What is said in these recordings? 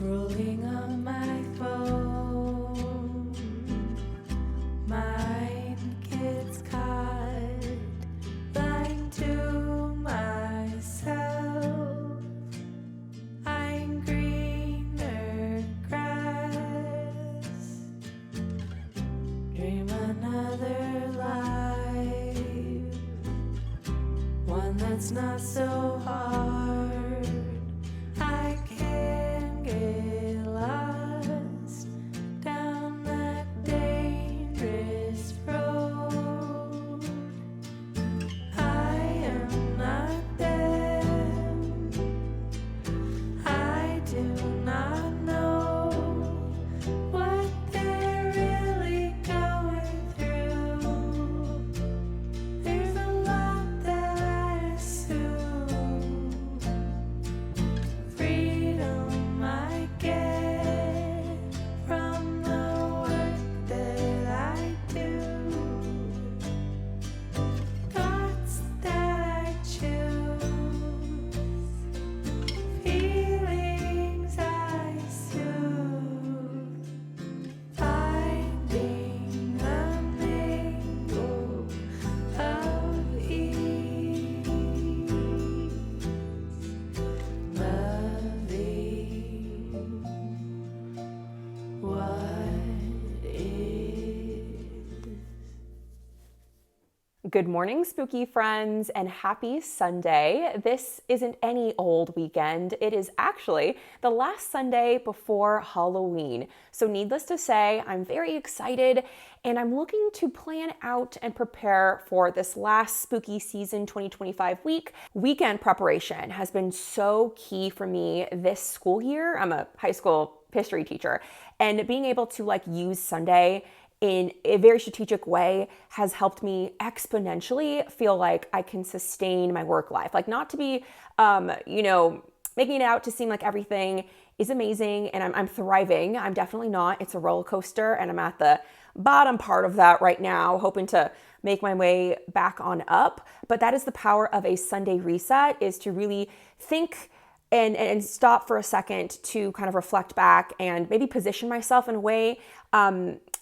Scrolling on my phone, mind gets caught lying to myself. I'm greener grass, dream another life, one that's not so hard. I can get lost down that dangerous road. I am not them. I do not know what they're really going through. There's a lot that I assume. Freedom I get from the work that I do. Thoughts that I choose. Feelings I soothe. Finding the mingle of ease. Loving what is. Good morning, spooky friends, and happy Sunday. This isn't any old weekend. It is actually the last Sunday before Halloween. So needless to say, I'm very excited and I'm looking to plan out and prepare for this last spooky season 2025 week. Weekend preparation has been so key for me this school year. I'm a high school history teacher, and being able to use Sunday in a very strategic way has helped me exponentially feel like I can sustain my work life. Like, not to be, making it out to seem like everything is amazing and I'm thriving. I'm definitely not. It's a roller coaster and I'm at the bottom part of that right now, hoping to make my way back on up. But that is the power of a Sunday reset, is to really think and stop for a second to kind of reflect back and maybe position myself in a way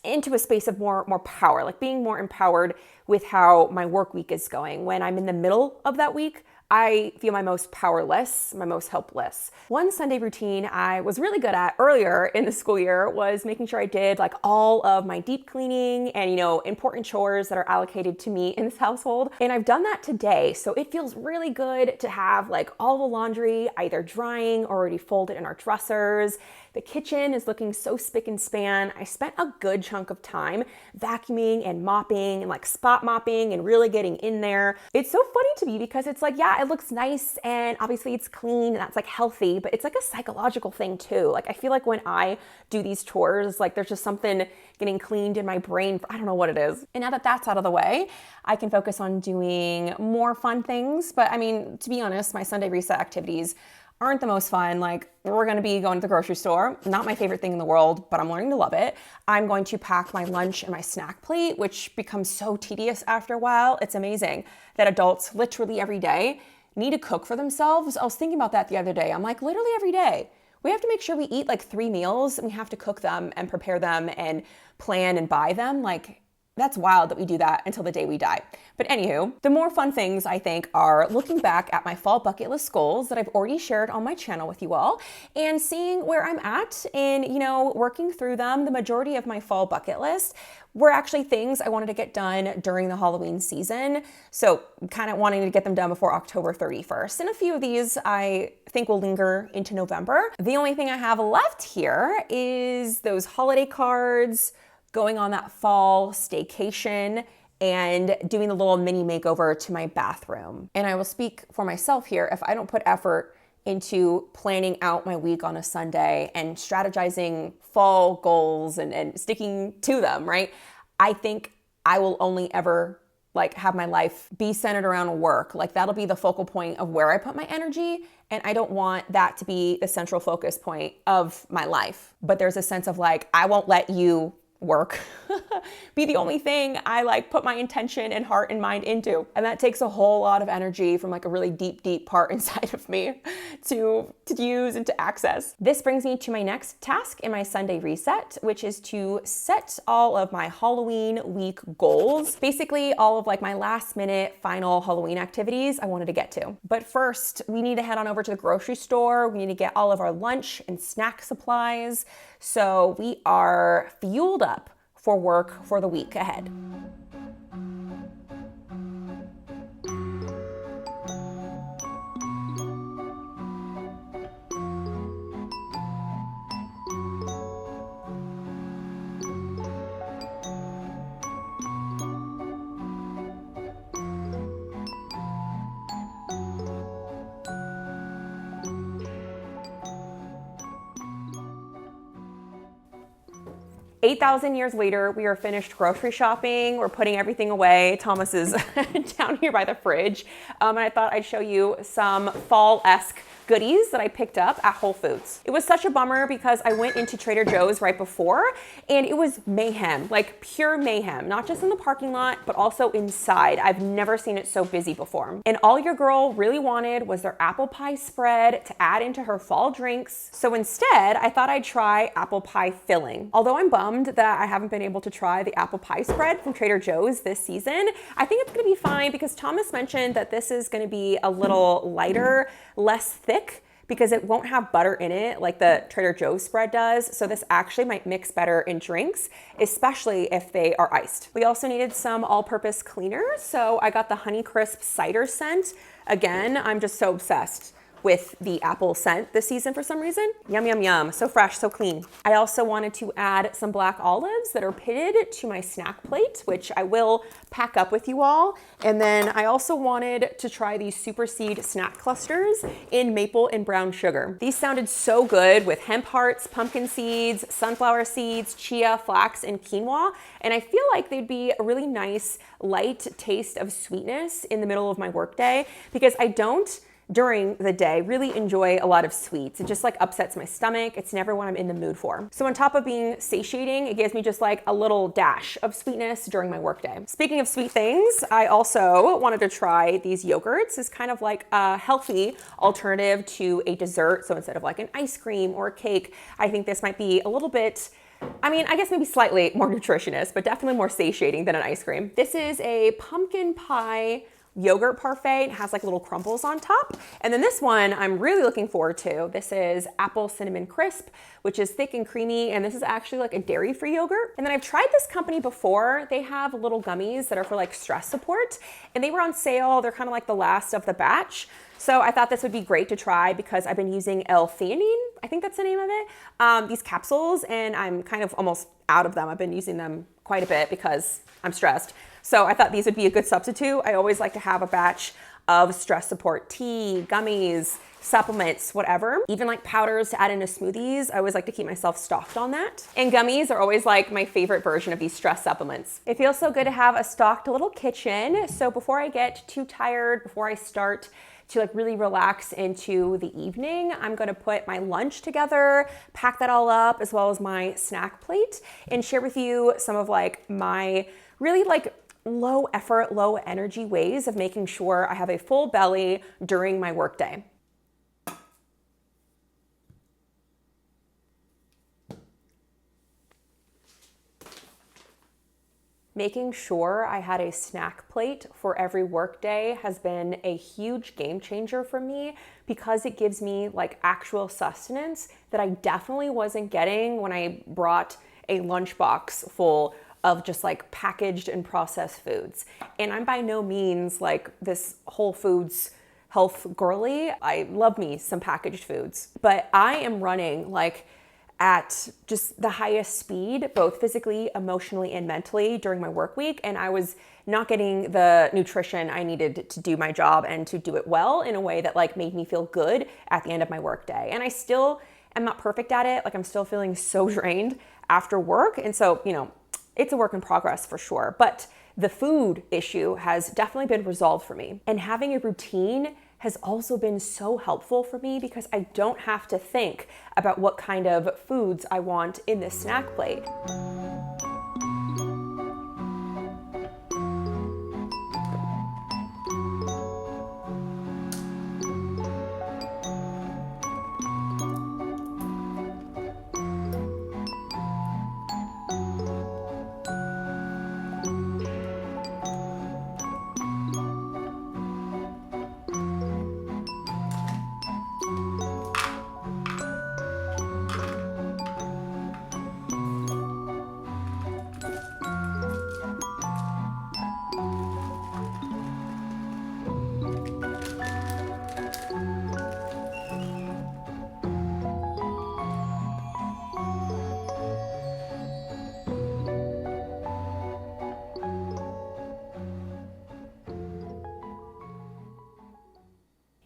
into a space of more power, like being more empowered with how my work week is going. When I'm in the middle of that week, I feel my most powerless, my most helpless. One Sunday routine I was really good at earlier in the school year was making sure I did all of my deep cleaning and, important chores that are allocated to me in this household. And I've done that today. So it feels really good to have all the laundry either drying or already folded in our dressers. The kitchen is looking so spick and span. I spent a good chunk of time vacuuming and mopping and spot mopping and really getting in there. It's so funny to me because it's it looks nice and obviously it's clean and that's healthy, but it's a psychological thing too. I feel like when I do these chores, there's just something getting cleaned in my brain. I don't know what it is. And now that that's out of the way, I can focus on doing more fun things. But I mean, to be honest, my Sunday reset activities aren't the most fun. We're going to be going to the grocery store. Not my favorite thing in the world, but I'm learning to love it. I'm going to pack my lunch and my snack plate, which becomes so tedious after a while. It's amazing that adults literally every day need to cook for themselves. I was thinking about that the other day. I'm literally every day we have to make sure we eat 3 meals and we have to cook them and prepare them and plan and buy them. That's wild that we do that until the day we die. But anywho, the more fun things I think are looking back at my fall bucket list goals that I've already shared on my channel with you all and seeing where I'm at in, working through them. The majority of my fall bucket list were actually things I wanted to get done during the Halloween season. So kind of wanting to get them done before October 31st. And a few of these I think will linger into November. The only thing I have left here is those holiday cards, going on that fall staycation, and doing a little mini makeover to my bathroom. And I will speak for myself here. If I don't put effort into planning out my week on a Sunday and strategizing fall goals and sticking to them, right? I think I will only ever have my life be centered around work. That'll be the focal point of where I put my energy. And I don't want that to be the central focus point of my life. But there's a sense of I won't let you work be the only thing I like put my intention and heart and mind into. And that takes a whole lot of energy from like a really deep part inside of me to use and to access. This brings me to my next task in my Sunday reset, which is to set all of my Halloween week goals. Basically all of like my last minute final Halloween activities I wanted to get to. But first, we need to head on over to the grocery store. We need to get all of our lunch and snack supplies. So we are fueled up for work for the week ahead. 8,000 years later, we are finished grocery shopping. We're putting everything away. Thomas is down here by the fridge. And I thought I'd show you some fall-esque goodies that I picked up at Whole Foods. It was such a bummer because I went into Trader Joe's right before and it was mayhem, like pure mayhem, not just in the parking lot, but also inside. I've never seen it so busy before. And all your girl really wanted was their apple pie spread to add into her fall drinks. So instead, I thought I'd try apple pie filling. Although I'm bummed that I haven't been able to try the apple pie spread from Trader Joe's this season, I think it's gonna be fine because Thomas mentioned that this is gonna be a little lighter, less thick, because it won't have butter in it like the Trader Joe's spread does. So this actually might mix better in drinks, especially if they are iced. We also needed some all-purpose cleaner. So I got the Honeycrisp cider scent. Again, I'm just so obsessed with the apple scent this season for some reason. Yum, yum, yum. So fresh, so clean. I also wanted to add some black olives that are pitted to my snack plate, which I will pack up with you all. And then I also wanted to try these Super Seed snack clusters in maple and brown sugar. These sounded so good with hemp hearts, pumpkin seeds, sunflower seeds, chia, flax, and quinoa. And I feel like they'd be a really nice light taste of sweetness in the middle of my workday because I don't during the day really enjoy a lot of sweets. It just like upsets my stomach. It's never what I'm in the mood for. So on top of being satiating, it gives me just like a little dash of sweetness during my workday. Speaking of sweet things, I also wanted to try these yogurts. It's kind of like a healthy alternative to a dessert. So instead of like an ice cream or a cake, I think this might be a little bit, I mean, I guess maybe slightly more nutritious, but definitely more satiating than an ice cream. This is a pumpkin pie yogurt parfait. It has like little crumbles on top. And then this one I'm really looking forward to. This is apple cinnamon crisp, which is thick and creamy. And this is actually like a dairy-free yogurt. And then I've tried this company before. They have little gummies that are for like stress support and they were on sale. They're kind of like the last of the batch. So I thought this would be great to try because I've been using L-theanine, I think that's the name of it, these capsules, and I'm kind of almost out of them. I've been using them quite a bit because I'm stressed. So I thought these would be a good substitute. I always like to have a batch of stress support tea, gummies, supplements, whatever. Even like powders to add into smoothies. I always like to keep myself stocked on that. And gummies are always like my favorite version of these stress supplements. It feels so good to have a stocked little kitchen. So before I get too tired, before I start to like really relax into the evening, I'm gonna put my lunch together, pack that all up, as well as my snack plate, and share with you some of like my really like low effort, low energy ways of making sure I have a full belly during my workday. Making sure I had a snack plate for every workday has been a huge game changer for me because it gives me like actual sustenance that I definitely wasn't getting when I brought a lunchbox full of just like packaged and processed foods. And I'm by no means like this Whole Foods health girly. I love me some packaged foods, but I am running like at just the highest speed, both physically, emotionally, and mentally during my work week. And I was not getting the nutrition I needed to do my job and to do it well in a way that like made me feel good at the end of my work day. And I still am not perfect at it. Like I'm still feeling so drained after work. And so, you know, it's a work in progress for sure. But the food issue has definitely been resolved for me. And having a routine has also been so helpful for me because I don't have to think about what kind of foods I want in this snack plate.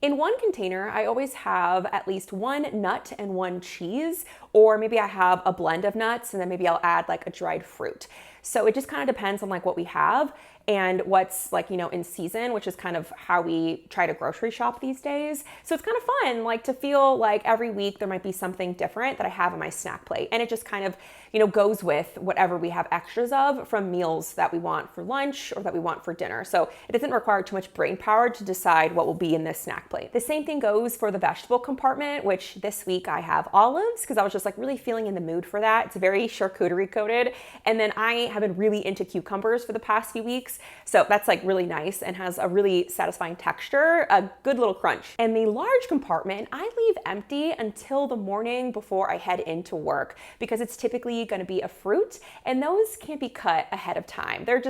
In one container, I always have at least one nut and one cheese, or maybe I have a blend of nuts and then maybe I'll add like a dried fruit. So it just kind of depends on like what we have and what's like, in season, which is kind of how we try to grocery shop these days. So it's kind of fun, like to feel like every week there might be something different that I have on my snack plate. And it just kind of, goes with whatever we have extras of from meals that we want for lunch or that we want for dinner. So it doesn't require too much brain power to decide what will be in this snack plate. The same thing goes for the vegetable compartment, which this week I have olives because I was just like really feeling in the mood for that. It's very charcuterie coated. And then I have been really into cucumbers for the past few weeks. So that's like really nice and has a really satisfying texture, a good little crunch. And the large compartment, I leave empty until the morning before I head into work because it's typically going to be a fruit and those can't be cut ahead of time. They're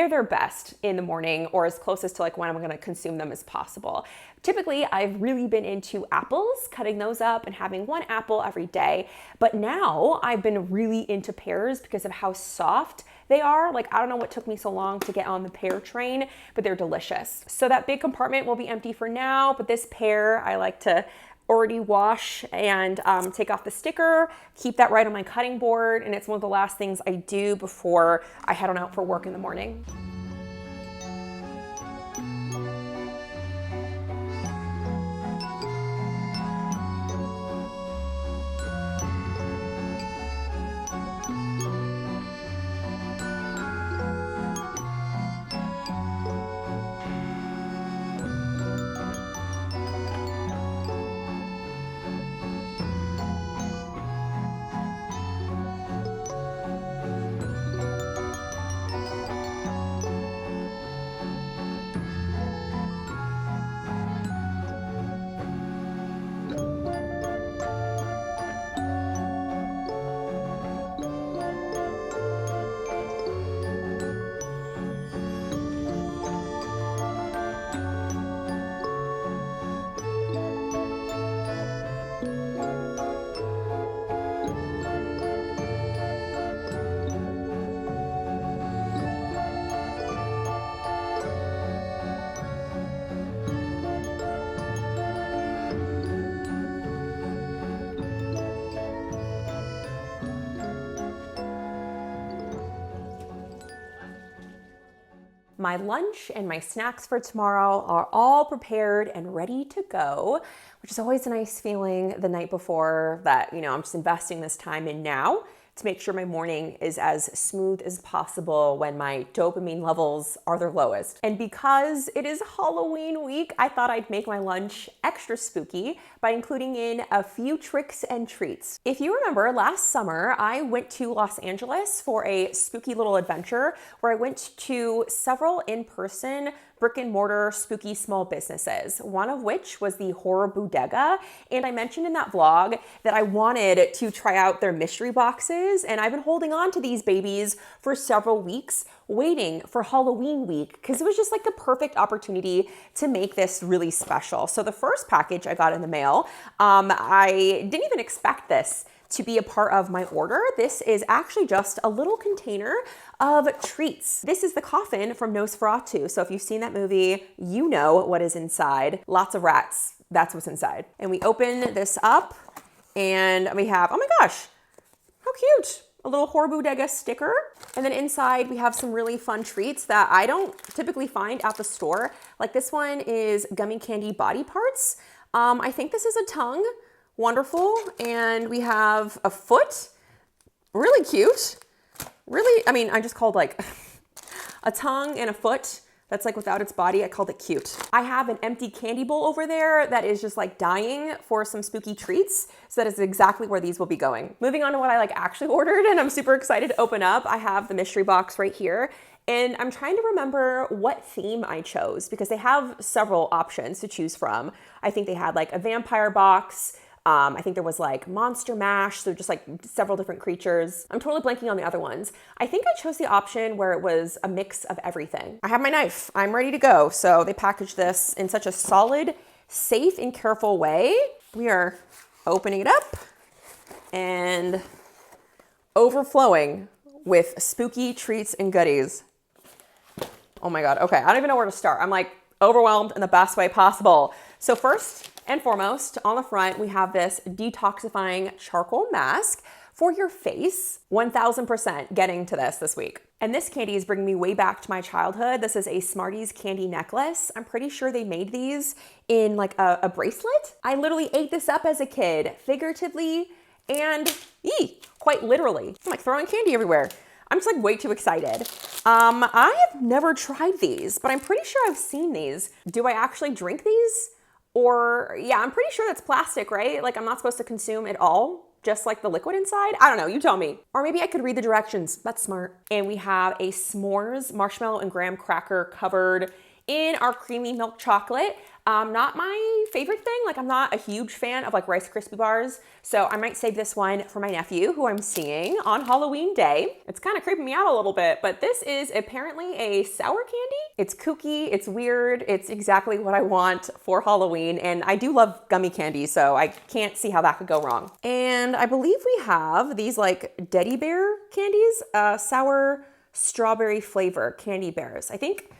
their best in the morning or as closest to like when I'm going to consume them as possible. Typically, I've really been into apples, cutting those up and having one apple every day. But now I've been really into pears because of how soft they are. Like, I don't know what took me so long to get on the pear train, but they're delicious. So that big compartment will be empty for now, but this pear I like to already wash and take off the sticker, keep that right on my cutting board, and it's one of the last things I do before I head on out for work in the morning. My lunch and my snacks for tomorrow are all prepared and ready to go, which is always a nice feeling the night before that, I'm just investing this time in now to make sure my morning is as smooth as possible when my dopamine levels are their lowest. And because it is Halloween week, I thought I'd make my lunch extra spooky by including in a few tricks and treats. If you remember, last summer, I went to Los Angeles for a spooky little adventure where I went to several in-person brick and mortar spooky small businesses, one of which was the Horror Boodega. And I mentioned in that vlog that I wanted to try out their mystery boxes. And I've been holding on to these babies for several weeks, waiting for Halloween week, because it was just like the perfect opportunity to make this really special. So the first package I got in the mail, I didn't even expect this to be a part of my order. This is actually just a little container of treats. This is the coffin from Nosferatu. So if you've seen that movie, you know what is inside. Lots of rats. That's what's inside. And we open this up and we have, oh my gosh, how cute. A little Horror Boodega sticker. And then inside we have some really fun treats that I don't typically find at the store. Like this one is gummy candy body parts. I think this is a tongue. Wonderful. And we have a foot. Really cute. Really, I just called like a tongue and a foot that's like without its body. I called it cute. I have an empty candy bowl over there that is just like dying for some spooky treats. So that is exactly where these will be going. Moving on to what I like actually ordered and I'm super excited to open up. I have the mystery box right here. And I'm trying to remember what theme I chose because they have several options to choose from. I think they had like a vampire box. I think there was like monster mash, so just like several different creatures. I'm totally blanking on the other ones. I think I chose the option where it was a mix of everything. I have my knife. I'm ready to go. So they packaged this in such a solid, safe, and careful way. We are opening it up and overflowing with spooky treats and goodies. Oh my God. Okay, I don't even know where to start. I'm like overwhelmed in the best way possible. So first and foremost, on the front, we have this detoxifying charcoal mask for your face. 1000% getting to this week. And this candy is bringing me way back to my childhood. This is a Smarties candy necklace. I'm pretty sure they made these in like a bracelet. I literally ate this up as a kid, figuratively and quite literally. I'm like throwing candy everywhere. I'm just like way too excited. I have never tried these, but I'm pretty sure I've seen these. Do I actually drink these? Or yeah, I'm pretty sure that's plastic, right? Like I'm not supposed to consume it all, just like the liquid inside. I don't know, you tell me. Or maybe I could read the directions, that's smart. And we have a s'mores marshmallow and graham cracker covered in our creamy milk chocolate. Not my favorite thing. Like I'm not a huge fan of like Rice Krispie bars. So I might save this one for my nephew who I'm seeing on Halloween day. It's kind of creeping me out a little bit, but this is apparently a sour candy. It's kooky, it's weird. It's exactly what I want for Halloween. And I do love gummy candy, so I can't see how that could go wrong. And I believe we have these like Teddy Bear candies, sour strawberry flavor candy bears. I think,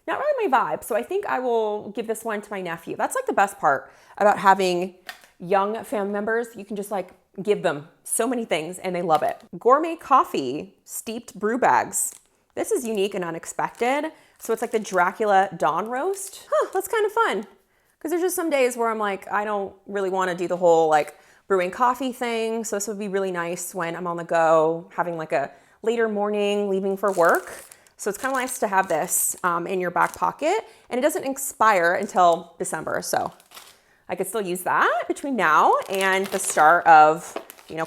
not really my vibe. So I think I will give this one to my nephew. That's like the best part about having young family members. You can just like give them so many things and they love it. Gourmet coffee, steeped brew bags. This is unique and unexpected. So it's like the Dracula Dawn roast. That's kind of fun. Because there's just some days where I'm like, I don't really want to do the whole like brewing coffee thing. So this would be really nice when I'm on the go, having like a later morning, leaving for work. So it's kind of nice to have this in your back pocket, and it doesn't expire until December. So I could still use that between now and the start of,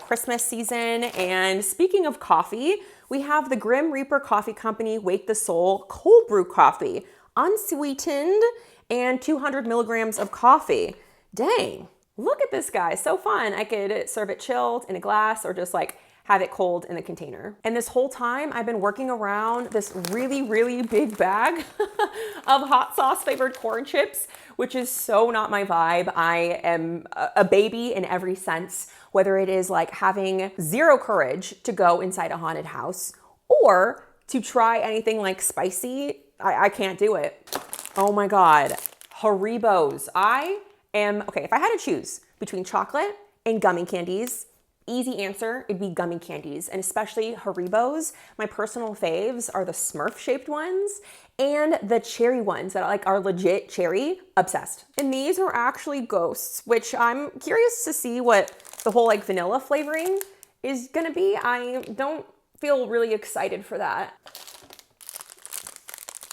Christmas season. And speaking of coffee, we have the Grim Reaper Coffee Company Wake the Soul cold brew coffee, unsweetened and 200 milligrams of coffee. Dang, look at this guy, so fun. I could serve it chilled in a glass or just like have it cold in the container. And this whole time I've been working around this really, really big bag of hot sauce flavored corn chips, which is so not my vibe. I am a baby in every sense, whether it is like having zero courage to go inside a haunted house or to try anything like spicy. I can't do it. Oh my God, Haribos. Okay, if I had to choose between chocolate and gummy candies, easy answer, it'd be gummy candies, and especially Haribos. My personal faves are the Smurf shaped ones and the cherry ones that are legit cherry. Obsessed. And these are actually ghosts, which I'm curious to see what the whole like vanilla flavoring is gonna be. I don't feel really excited for that.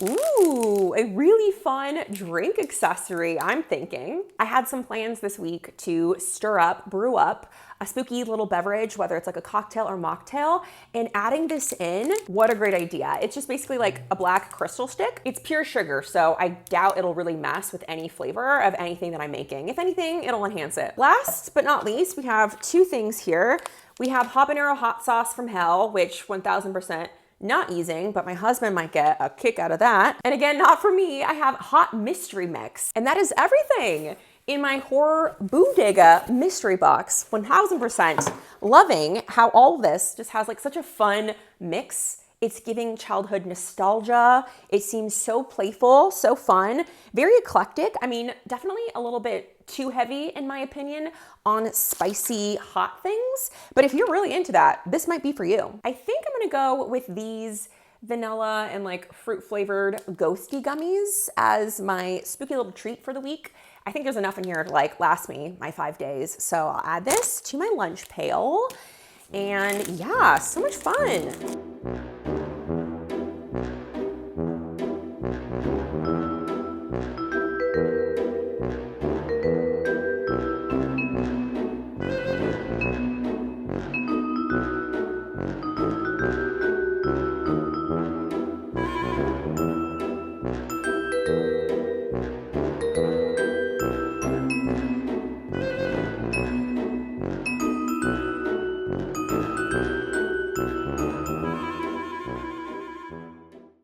Ooh, a really fun drink accessory, I'm thinking. I had some plans this week to brew up a spooky little beverage, whether it's like a cocktail or mocktail, and adding this in, what a great idea. It's just basically like a black crystal stick. It's pure sugar, so I doubt it'll really mess with any flavor of anything that I'm making. If anything, it'll enhance it. Last but not least, we have two things here. We have habanero hot sauce from hell, which 1000% not using, but my husband might get a kick out of that. And again, not for me. I have hot mystery mix, and that is everything in my Horror Boodega mystery box. 1000% loving how all of this just has like such a fun mix. It's giving childhood nostalgia. It seems so playful, so fun, very eclectic. I mean, definitely a little bit too heavy in my opinion on spicy hot things. But if you're really into that, this might be for you. I think I'm gonna go with these vanilla and like fruit flavored ghosty gummies as my spooky little treat for the week. I think there's enough in here to like last me my 5 days. So I'll add this to my lunch pail. And yeah, so much fun.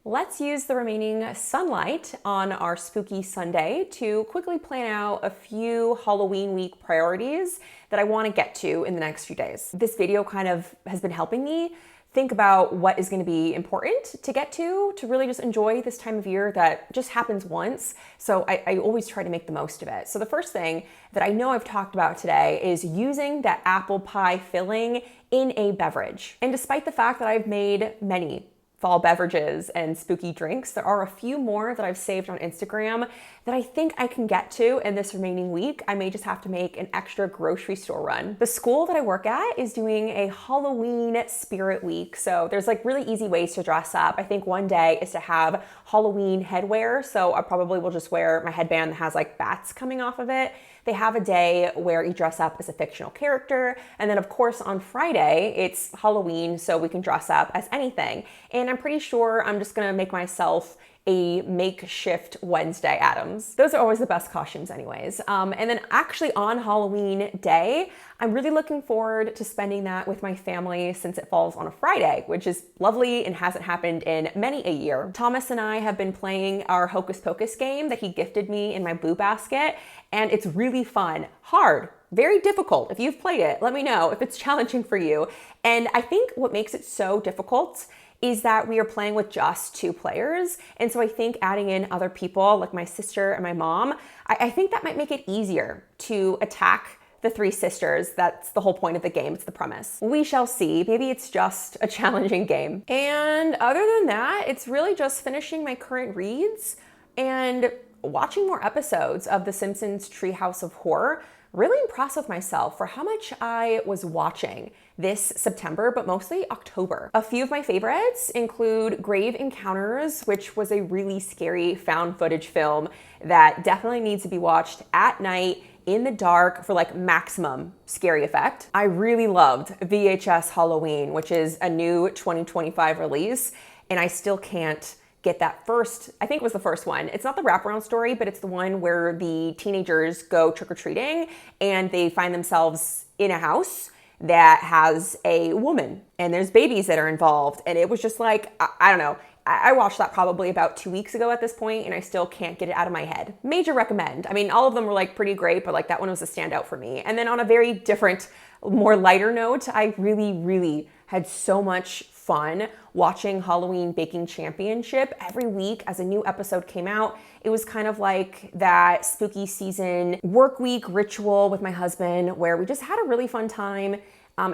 Let's use the remaining sunlight on our spooky Sunday to quickly plan out a few Halloween week priorities that I want to get to in the next few days. This video kind of has been helping me think about what is going to be important to get to really just enjoy this time of year that just happens once. So I always try to make the most of it. So the first thing that I know I've talked about today is using that apple pie filling in a beverage. And despite the fact that I've made many fall beverages and spooky drinks, there are a few more that I've saved on Instagram that I think I can get to in this remaining week. I may just have to make an extra grocery store run. The school that I work at is doing a Halloween spirit week. So there's like really easy ways to dress up. I think one day is to have Halloween headwear. So I probably will just wear my headband that has like bats coming off of it. They have a day where you dress up as a fictional character. And then of course on Friday, it's Halloween, so we can dress up as anything. And I'm pretty sure I'm just gonna make myself a makeshift Wednesday Addams. Those are always the best costumes anyways. And then actually on Halloween day, I'm really looking forward to spending that with my family since it falls on a Friday, which is lovely and hasn't happened in many a year. Thomas and I have been playing our Hocus Pocus game that he gifted me in my boo basket, and it's really fun. Hard, very difficult. If you've played it, let me know if it's challenging for you. And I think what makes it so difficult is that we are playing with just 2 players. And so I think adding in other people like my sister and my mom, I think that might make it easier to attack the 3 sisters. That's the whole point of the game. It's the premise. We shall see. Maybe it's just a challenging game. And other than that, it's really just finishing my current reads and watching more episodes of The Simpsons Treehouse of Horror. Really impressed with myself for how much I was watching this September, but mostly October. A few of my favorites include Grave Encounters, which was a really scary found footage film that definitely needs to be watched at night in the dark for like maximum scary effect. I really loved VHS Halloween, which is a new 2025 release, and I still can't get that first, I think it was the first one. It's not the wraparound story, but it's the one where the teenagers go trick-or-treating and they find themselves in a house that has a woman and there's babies that are involved. And it was just like, I don't know. I watched that probably about 2 weeks ago at this point, and I still can't get it out of my head. Major recommend. I mean, all of them were like pretty great, but like that one was a standout for me. And then on a very different, more lighter note, I really had so much fun watching Halloween Baking Championship. Every week as a new episode came out, it was kind of like that spooky season work week ritual with my husband where we just had a really fun time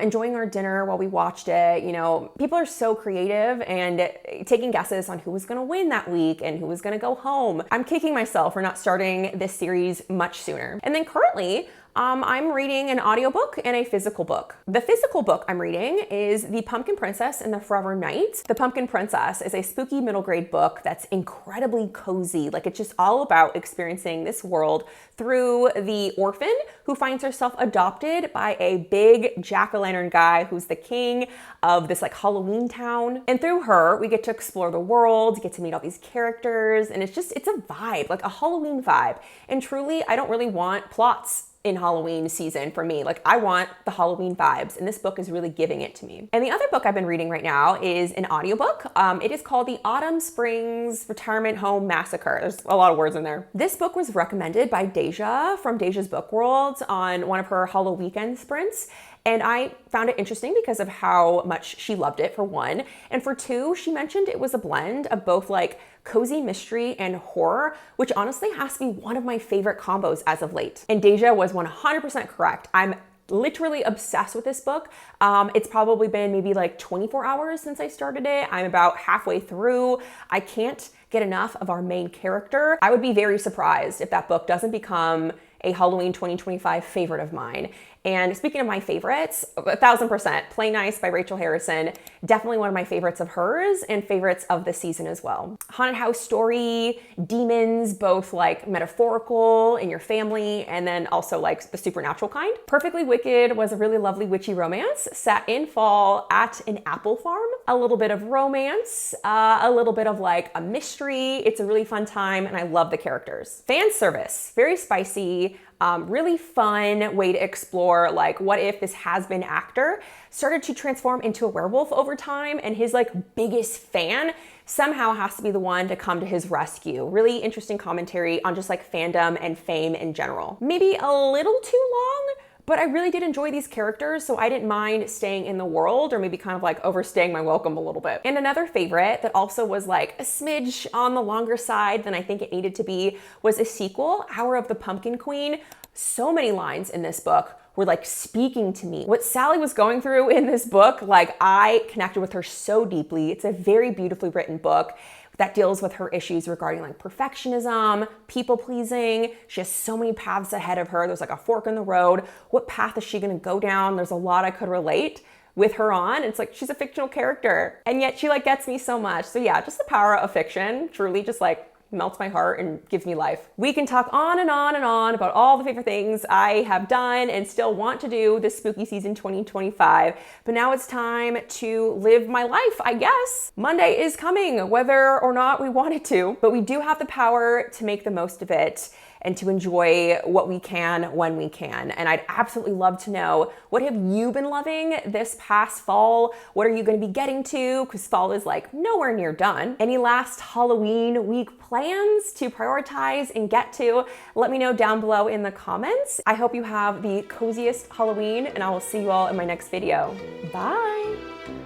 enjoying our dinner while we watched it. You know, people are so creative and taking guesses on who was gonna win that week and who was gonna go home. I'm kicking myself for not starting this series much sooner. And then currently, I'm reading an audiobook and a physical book. The physical book I'm reading is The Pumpkin Princess and the Forever Knight. The Pumpkin Princess is a spooky middle grade book that's incredibly cozy. Like, it's just all about experiencing this world through the orphan who finds herself adopted by a big jack-o'-lantern guy who's the king of this like Halloween town. And through her, we get to explore the world, get to meet all these characters, and it's a vibe, like a Halloween vibe. And truly, I don't really want plots in Halloween season for me. Like, I want the Halloween vibes, and this book is really giving it to me. And the other book I've been reading right now is an audiobook. It is called The Autumn Springs Retirement Home Massacre. There's a lot of words in there. This book was recommended by Deja from Deja's Book World on one of her Halloween weekend sprints. And I found it interesting because of how much she loved it, for one. And for two, she mentioned it was a blend of both like cozy mystery and horror, which honestly has to be one of my favorite combos as of late. And Deja was 100% correct. I'm literally obsessed with this book. It's probably been maybe like 24 hours since I started it. I'm about halfway through. I can't get enough of our main character. I would be very surprised if that book doesn't become a Halloween 2025 favorite of mine. And speaking of my favorites, 1000%, Play Nice by Rachel Harrison, definitely one of my favorites of hers and favorites of the season as well. Haunted house story, demons, both like metaphorical in your family and then also like the supernatural kind. Perfectly Wicked was a really lovely witchy romance set in fall at an apple farm. A little bit of romance, a little bit of like a mystery. It's a really fun time and I love the characters. Fan service, very spicy, really fun way to explore like what if this has-been actor started to transform into a werewolf over time and his like biggest fan somehow has to be the one to come to his rescue. Really interesting commentary on just like fandom and fame in general. Maybe a little too long, But I really did enjoy these characters, so I didn't mind staying in the world or maybe kind of like overstaying my welcome a little bit. And another favorite that also was like a smidge on the longer side than I think it needed to be was a sequel, Hour of the Pumpkin Queen. So many lines in this book were like speaking to me. What Sally was going through in this book, like I connected with her so deeply. It's a very beautifully written book that deals with her issues regarding like perfectionism, people pleasing. She has so many paths ahead of her. There's like a fork in the road. What path is she gonna go down? There's a lot I could relate with her on. It's like she's a fictional character and yet she like gets me so much. So yeah, just the power of fiction truly just like melts my heart and gives me life. We can talk on and on and on about all the favorite things I have done and still want to do this spooky season 2025, but now it's time to live my life, I guess. Monday is coming, whether or not we want it to, but we do have the power to make the most of it and to enjoy what we can when we can. And I'd absolutely love to know, what have you been loving this past fall? What are you gonna be getting to? Because fall is like nowhere near done. Any last Halloween week plans to prioritize and get to? Let me know down below in the comments. I hope you have the coziest Halloween and I will see you all in my next video. Bye.